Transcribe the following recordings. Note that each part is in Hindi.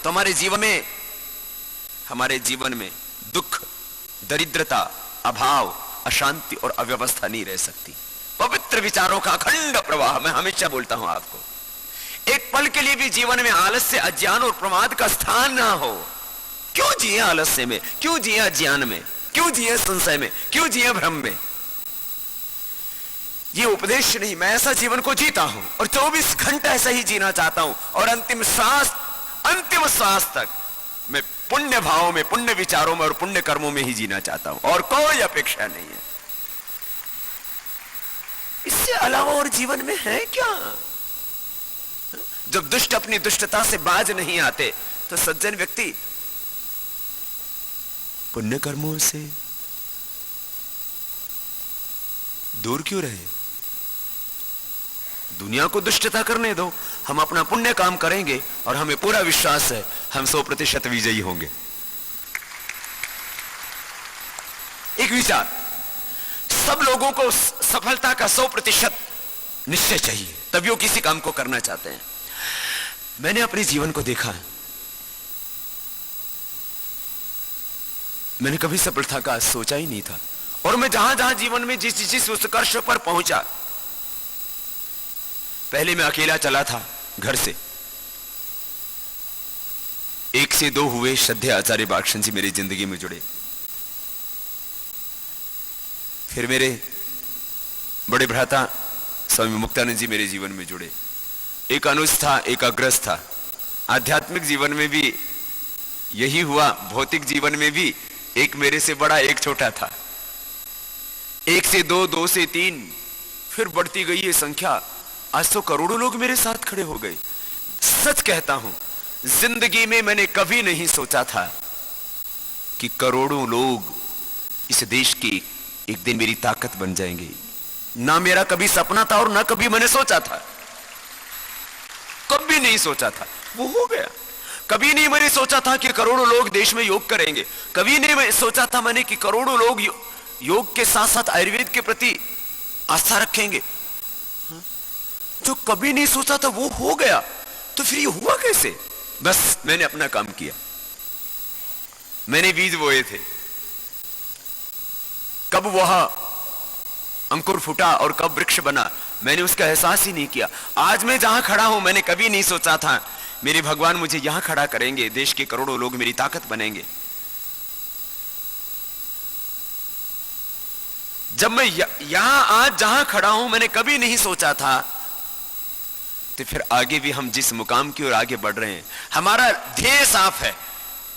तो हमारे जीवन में दुख, दरिद्रता, अभाव, अशांति और अव्यवस्था नहीं रह सकती। पवित्र विचारों का अखंड प्रवाह, मैं हमेशा बोलता हूं आपको, एक पल के लिए भी जीवन में आलस्य, अज्ञान और प्रमाद का स्थान ना हो। क्यों जिए आलस्य में, क्यों जिए अज्ञान में, क्यों जिए संशय में, क्यों जिए भ्रम में? ये उपदेश नहीं, मैं ऐसा जीवन को जीता हूं और 24 घंटे ऐसा ही जीना चाहता हूं और अंतिम सांस तक मैं पुण्य भावों में, पुण्य विचारों में और पुण्य कर्मों में ही जीना चाहता हूं, और कोई अपेक्षा नहीं है। इससे अलावा और जीवन में है क्या? जब दुष्ट अपनी दुष्टता से बाज नहीं आते तो सज्जन व्यक्ति पुण्य कर्मों से दूर क्यों रहे? दुनिया को दुष्टता करने दो, हम अपना पुण्य काम करेंगे और हमें पूरा विश्वास है हम 100% विजयी होंगे। एक विचार, सब लोगों को सफलता का 100% निश्चय चाहिए, तभी वो किसी काम को करना चाहते हैं। मैंने अपने जीवन को देखा है, मैंने कभी सफलता का सोचा ही नहीं था, और मैं जहां जहां जीवन में जिस उत्कर्ष पर पहुंचा, पहले मैं अकेला चला था घर से। 1 से 2 हुए श्रद्धेय आचार्य बागशन जी मेरी जिंदगी में जुड़े। फिर मेरे बड़े भ्राता स्वामी मुक्तानंद जी मेरे जीवन में जुड़े। एक अनुज था, एक अग्रज था। आध्यात्मिक जीवन में भी यही हुआ, भौतिक जीवन में भी एक मेरे से बड़ा, एक छोटा था। 1 से 2, 2 से 3, फिर बढ़ती गई ये संख्या। आज तो करोड़ों लोग मेरे साथ खड़े हो गए। सच कहता हूं, जिंदगी में मैंने कभी नहीं सोचा था कि करोड़ों लोग इस देश की एक दिन मेरी ताकत बन जाएंगे। ना मेरा कभी सपना था और ना कभी मैंने सोचा था, कभी नहीं सोचा था, वो हो गया। कभी नहीं मैंने सोचा था कि करोड़ों लोग देश में योग करेंगे। कभी नहीं मैं सोचा था मैंने कि करोड़ों लोग योग के साथ साथ आयुर्वेद के प्रति आस्था रखेंगे। जो कभी नहीं सोचा था वो हो गया। तो फिर ये हुआ कैसे? बस मैंने अपना काम किया, मैंने बीज बोए थे। कब वह अंकुर फूटा और कब वृक्ष बना, मैंने उसका एहसास ही नहीं किया। आज मैं जहां खड़ा हूं, मैंने कभी नहीं सोचा था मेरे भगवान मुझे यहां खड़ा करेंगे, देश के करोड़ों लोग मेरी ताकत बनेंगे। जब मैं यहां आज जहां खड़ा हूं, मैंने कभी नहीं सोचा था। तो फिर आगे भी हम जिस मुकाम की ओर आगे बढ़ रहे हैं, हमारा ध्येय साफ है।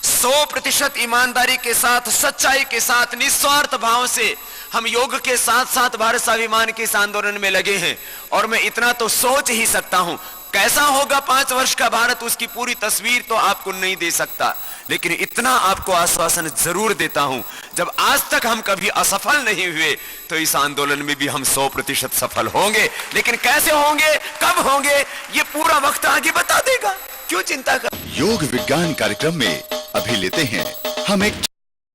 100% ईमानदारी के साथ, सच्चाई के साथ, निस्वार्थ भाव से हम योग के साथ साथ भारत स्वाभिमान के इस आंदोलन में लगे हैं। और मैं इतना तो सोच ही सकता हूं, कैसा होगा 5 वर्ष का भारत, उसकी पूरी तस्वीर तो आपको नहीं दे सकता, लेकिन इतना आपको आश्वासन जरूर देता हूं, जब आज तक हम कभी असफल नहीं हुए तो इस आंदोलन में भी हम 100% सफल होंगे। लेकिन कैसे होंगे, कब होंगे, ये पूरा वक्त आगे बता देगा। क्यों चिंता कर। योग विज्ञान कार्यक्रम में अभी लेते हैं हम एक